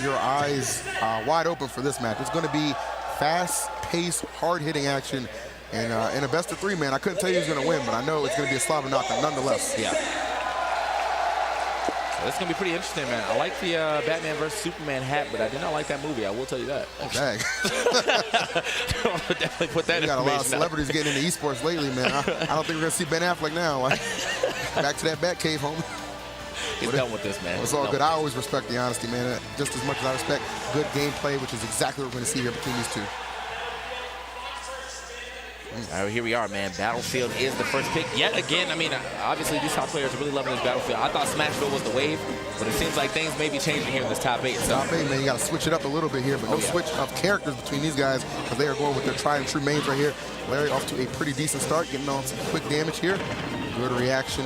your eyes wide open for this match. It's going to be fast-paced, hard-hitting action. And in a best-of-3, man, I couldn't tell you who's going to win, but I know it's going to be a slobber knocker nonetheless. Yeah. That's going to be pretty interesting, man. I like the Batman vs. Superman hat, but I did not like that movie. I will tell you that. Oh, dang. Definitely put that in. We got a lot of celebrities getting into esports lately, man. I don't think we're going to see Ben Affleck now. Back to that Batcave, homie. He's done with this, man. It's all good. I always respect the honesty, man. Just as much as I respect good gameplay, which is exactly what we're going to see here between these two. All right, here we are, man. Battlefield is the first pick. Yet again, I mean, obviously these top players are really loving this Battlefield. I thought Smashville was the wave, but it seems like things may be changing here in this top 8. So. Top 8, man, you got to switch it up a little bit here, but no switch of characters between these guys because they are going with their tried and true mains right here. Larry off to a pretty decent start, getting on some quick damage here. Good reaction.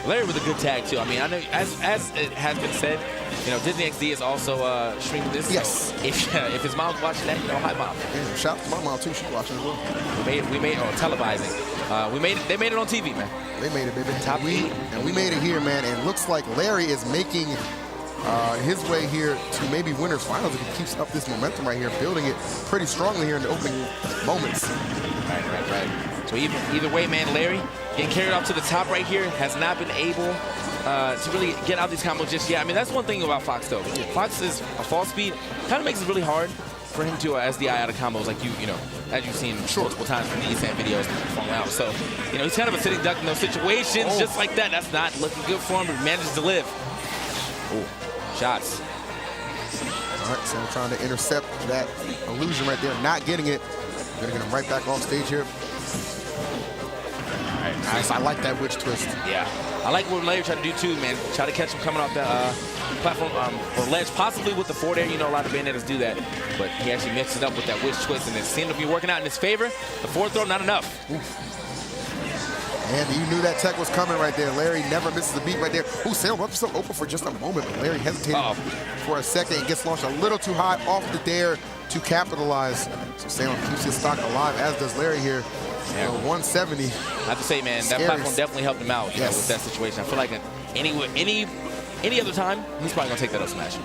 Larry with a good tag, too. I mean, I know, as it has been said, you know, Disney XD is also streaming this. Yes. So if his mom's watching that, you know, hi, Mom. Yeah, shout out to my mom, too. She's watching as well. We made televising. We made it. They made it on TV, man. They made it, baby. Top 8. And we made it here, man. And it looks like Larry is making his way here to maybe winners finals if he keeps up this momentum right here, building it pretty strongly here in the opening moments. Right. So either way, man, Larry getting carried off to the top right here has not been able to really get out these combos just yet. I mean, that's one thing about Fox, though. Fox is a fall speed, kind of makes it really hard for him to SDI out of combos like you know, as you've seen multiple times from the ESAN videos from out. So, you know, he's kind of a sitting duck in those situations just like that. That's not looking good for him, but he manages to live. Ooh, shots. All right, so I'm trying to intercept that illusion right there, not getting it. Gonna get him right back off stage here. All right, nice. I like that witch twist. Yeah, I like what Larry tried to do too, man. Try to catch him coming off that platform or ledge, possibly with the forward air. You know, a lot of Bayonettas do that, but he actually mixed it up with that witch twist, and it seemed to be working out in his favor. The forward throw, not enough. And you knew that tech was coming right there. Larry never misses a beat right there. Ooh, Salem up so open for just a moment, but Larry hesitated for a second and gets launched a little too high off the dare to capitalize. So Salem keeps his stock alive, as does Larry here. Yeah. 170. I have to say, man, that platform definitely helped him out, you know, with that situation. I feel like any other time, he's probably gonna take that up smash.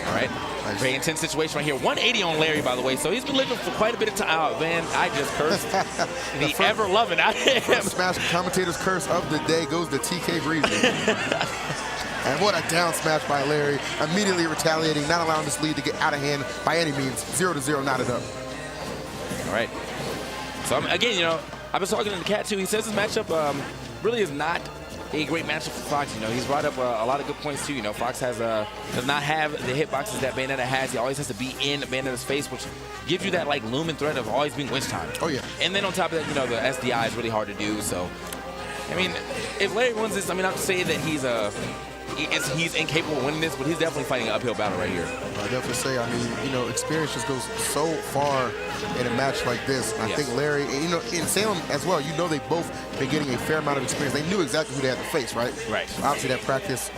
All right. Very intense situation right here. 180 on Larry, by the way. So he's been living for quite a bit of time. Oh, man, I just cursed. The ever-loving I am. Smash commentator's curse of the day goes to TK Breezy. And what a down smash by Larry. Immediately retaliating, not allowing this lead to get out of hand by any means. 0-0, knotted up. All right. So, again, you know, I've been talking to the cat, too. He says this matchup really is not a great matchup for Fox. You know, he's brought up a lot of good points too. You know, Fox does not have the hitboxes that Bayonetta has. He always has to be in Bayonetta's face, which gives you that like looming threat of always being witch time. Oh yeah. And then on top of that, you know, the SDI is really hard to do. So, I mean, if Larry wins this, I mean, I have to say that he's incapable of winning this, but he's definitely fighting an uphill battle right here. I definitely say, I mean, you know, experience just goes so far in a match like this. And I think Larry, you know, in Salem as well, you know, they've both been getting a fair amount of experience. They knew exactly who they had to face, right? Right. So obviously that practice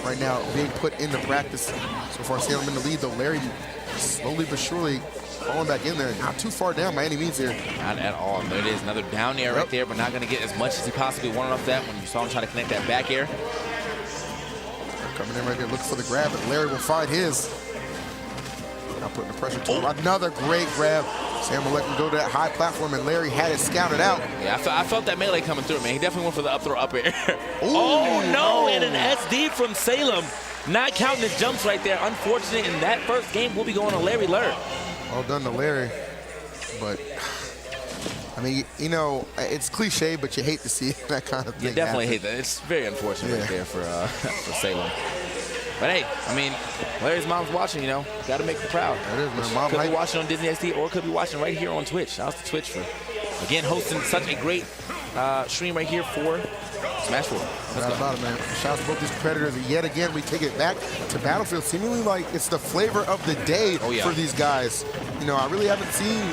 right now being put into practice. So far, Salem in the lead, though. Larry slowly but surely falling back in there. Not too far down by any means here. Not at all. There it is, another down air right there, but not going to get as much as he possibly wanted off that when you saw him try to connect that back air. Coming in right there, looking for the grab, but Larry will find his. Now putting the pressure to him. Another great grab. Sam will let him go to that high platform, and Larry had it scouted out. Yeah, I felt that melee coming through, man. He definitely went for the up throw up air. Oh, no, and an SD from Salem. Not counting his jumps right there. Unfortunate, in that first game, we'll be going to Larry Lurr. Well done to Larry, but I mean, you know, it's cliche, but you hate to see that kind of thing. You definitely hate that. It's very unfortunate right there for Salem. But hey, I mean, Larry's mom's watching, you know. Got to make her proud. That is, man. Mom could be watching on Disney XD or could be watching right here on Twitch. Shout out to Twitch for, again, hosting such a great stream right here for Smash 4. Not about it, man. Shout out to both these competitors. And yet again, we take it back to Battlefield. Seemingly like it's the flavor of the day for these guys. You know, I really haven't seen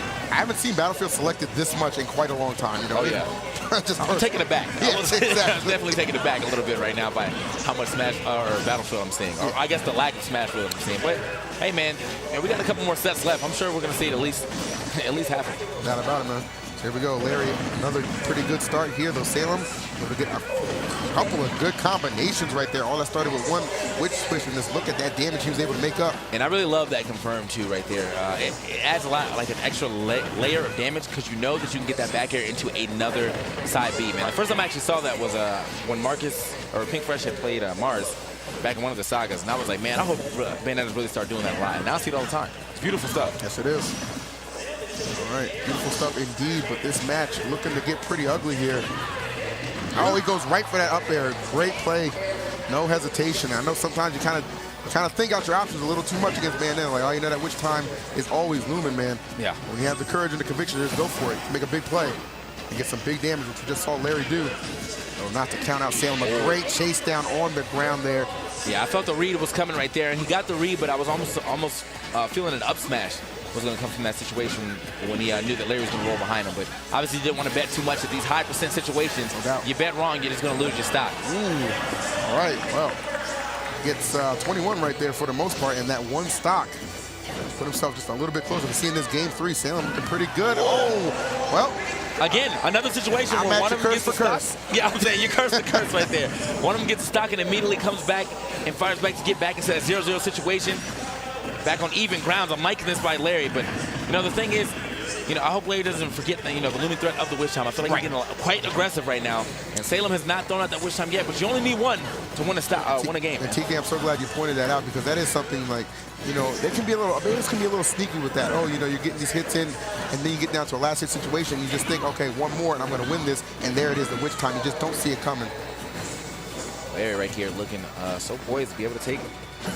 Battlefield selected this much in quite a long time. You know? Oh yeah. I'm taking it back. Yeah, exactly. I'm definitely taking it back a little bit right now by how much Smash or Battlefield I'm seeing, or I guess the lack of Smashfield I'm seeing. But hey, man, we got a couple more sets left. I'm sure we're gonna see it at least half of it. Not about it, man. So here we go, Larry. Another pretty good start here, though. Salem able to get a couple of good combinations right there. All that started with one witch switch, and just look at that damage he was able to make up. And I really love that confirm too right there. It adds a lot, like an extra layer of damage, because you know that you can get that back air into another side B, man. The first time I actually saw that was when Marcus, or Pink Fresh had played Mars back in one of the sagas, and I was like, man, I hope Bayonetta's really start doing that a lot. And now I see it all the time. It's beautiful stuff. Yes, it is. All right, beautiful stuff indeed, but this match looking to get pretty ugly here. Oh, he goes right for that up air. Great play, no hesitation. I know sometimes you kind of think out your options a little too much against Bayonetta. Like, oh, you know that which time is always looming, man. Yeah. When you have the courage and the conviction, just go for it. Make a big play and get some big damage, which we just saw Larry do. So not to count out Salem. A great chase down on the ground there. Yeah, I felt the read was coming right there, and he got the read, but I was almost feeling an up smash was going to come from that situation when he knew that Larry was going to roll behind him. But obviously he didn't want to bet too much at these high percent situations. No doubt. You bet wrong, you're just going to lose your stock. Ooh. All right, well, gets 21 right there for the most part in that one stock. Put himself just a little bit closer to seeing this game 3. Salem looking pretty good. Oh, well. Again, another situation where one of them gets the stock. Yeah, I'm saying you curse the curse right there. One of them gets the stock and immediately comes back and fires back to get back into that 0-0 situation. Back on even grounds. I'm liking this by Larry, but you know the thing is, you know, I hope Larry doesn't forget the, the looming threat of the witch time. I feel like he's getting quite aggressive right now, and Salem has not thrown out that witch time yet. But you only need one to win a game. And TK, I'm so glad you pointed that out, because that is something like, you know, they can be a little, Bayonetta can be a little sneaky with that. Oh, you know, you're getting these hits in, and then you get down to a last hit situation. You just think, okay, one more, and I'm going to win this, and there it is, the witch time. You just don't see it coming. Larry right here looking so poised to be able to take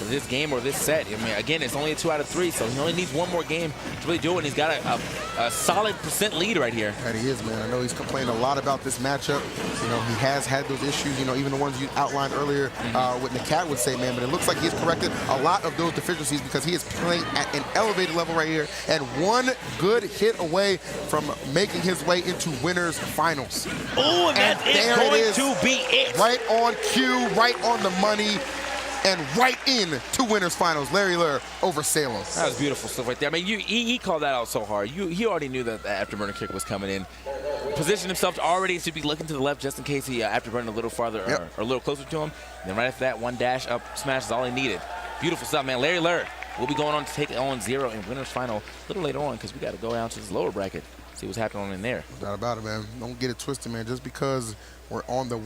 this game or this set. I mean, again, it's only a 2 out of 3, so he only needs one more game to really do it, and he's got a solid percent lead right here. That he is, man. I know he's complaining a lot about this matchup. You know, he has had those issues, you know, even the ones you outlined earlier with Nakat would say, man, but it looks like he's corrected a lot of those deficiencies, because he is playing at an elevated level right here, and one good hit away from making his way into winners finals. Oh, and that is going to be it. Right on cue, right on the money, and right in to winners finals. Larry Lurr over Salem. That was beautiful stuff right there. I mean, he called that out so hard. He already knew that the afterburner kick was coming in. Positioned himself already to be looking to the left just in case he afterburned a little farther or a little closer to him. And then right after that, one dash up smash is all he needed. Beautiful stuff, man. Larry Lurr will be going on to take on 0 in winners final a little later on, because we got to go down to this lower bracket, see what's happening in there. No doubt about it, man. Don't get it twisted, man. Just because we're on the